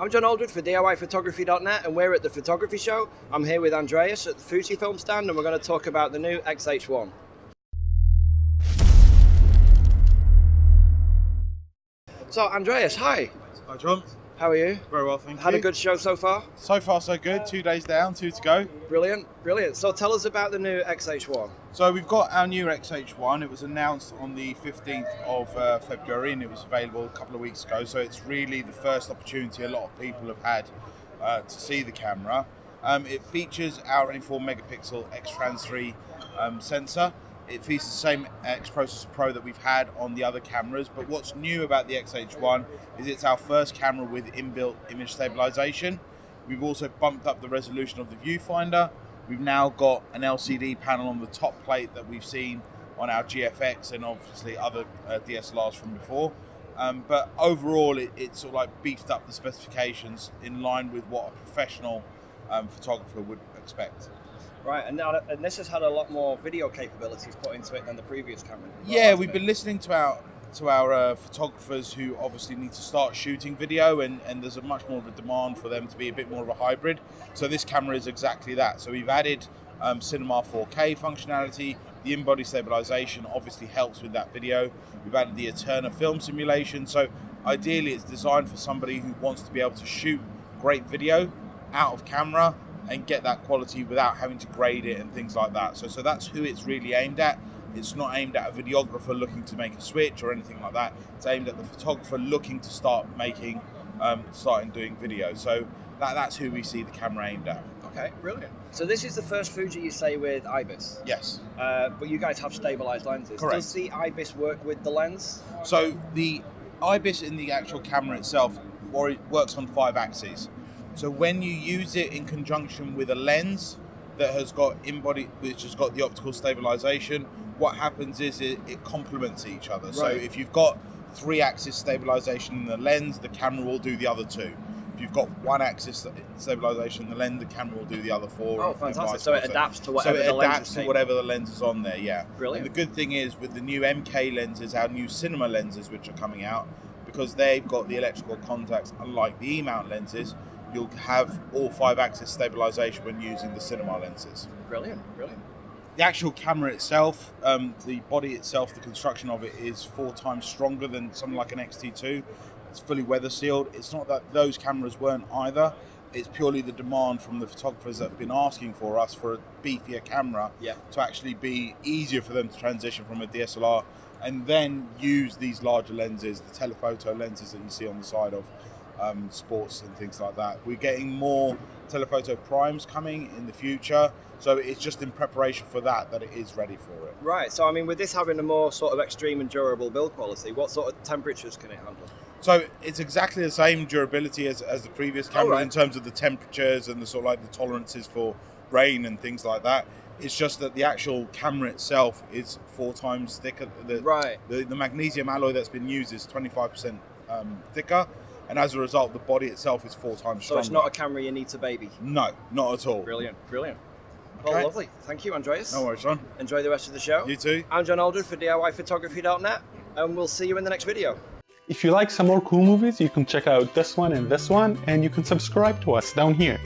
I'm John Aldred for DIYPhotography.net, and we're at the photography show. I'm here with Andreas at the Fujifilm stand, and we're going to talk about the new X-H1. So Andreas, hi. Hi John. How are you? Very well, thank you. Had a good show so far? So far so good. 2 days down, 2 to go. Brilliant, brilliant. So tell us about the new X-H1. So we've got our new X-H1. It was announced on the 15th of February and it was available a couple of weeks ago. So it's really the first opportunity a lot of people have had to see the camera. It features our 24 megapixel X-Trans 3 sensor. It features the same X-Processor Pro that we've had on the other cameras, but what's new about the X-H1 is it's our first camera with inbuilt image stabilization. We've also bumped up the resolution of the viewfinder. We've now got an LCD panel on the top plate that we've seen on our GFX and obviously other DSLRs from before. But overall, it sort of like beefed up the specifications in line with what a professional photographer would expect. Right, and this has had a lot more video capabilities put into it than the previous camera. Yeah, we've been listening to our photographers who obviously need to start shooting video, and there's a much more of a demand for them to be a bit more of a hybrid. So this camera is exactly that. So we've added Cinema 4K functionality. The in-body stabilization obviously helps with that video. We've added the Eterna film simulation. So ideally, it's designed for somebody who wants to be able to shoot great video out of camera and get that quality without having to grade it and things like that. So that's who it's really aimed at. It's not aimed at a videographer looking to make a switch or anything like that. It's aimed at the photographer looking to start starting doing video. So that's who we see the camera aimed at. Okay, brilliant. So this is the first Fuji you say with IBIS? Yes. But you guys have stabilized lenses. Correct. Does the IBIS work with the lens? So the IBIS in the actual camera itself works on 5 axes. So when you use it in conjunction with a lens that has got in-body, which has got the optical stabilization, what happens is it complements each other. Right. So if you've got 3-axis stabilization in the lens, the camera will do the other 2. If you've got 1-axis stabilization in the lens, the camera will do the other 4. Oh, fantastic. So it adapts to whatever the lens is. So it adapts to whatever the lens is on there, yeah. Brilliant. And the good thing is with the new MK lenses, our new cinema lenses which are coming out, because they've got the electrical contacts, unlike the E-mount lenses, you'll have all 5-axis stabilization when using the cinema lenses. Brilliant, brilliant. The actual camera itself, the body itself, the construction of it is 4 times stronger than something like an X-T2. It's fully weather sealed. It's not that those cameras weren't either. It's purely the demand from the photographers that have been asking for us for a beefier camera to actually be easier for them to transition from a DSLR and then use these larger lenses, the telephoto lenses that you see on the side of sports and things like that. We're getting more telephoto primes coming in the future, so it's just in preparation for that it is ready for it. Right, so I mean, with this having a more sort of extreme and durable build quality, what sort of temperatures can it handle? So it's exactly the same durability as the previous camera in terms of the temperatures and the sort of like the tolerances for rain and things like that. It's just that the actual camera itself is 4 times thicker. The magnesium alloy that's been used is 25% thicker. And as a result, the body itself is 4 times stronger. So it's not a camera you need to baby? No, not at all. Brilliant, brilliant. Okay. Well, lovely. Thank you, Andreas. No worries, John. Enjoy the rest of the show. You too. I'm John Aldred for DIYPhotography.net, and we'll see you in the next video. If you like some more cool movies, you can check out this one, and you can subscribe to us down here.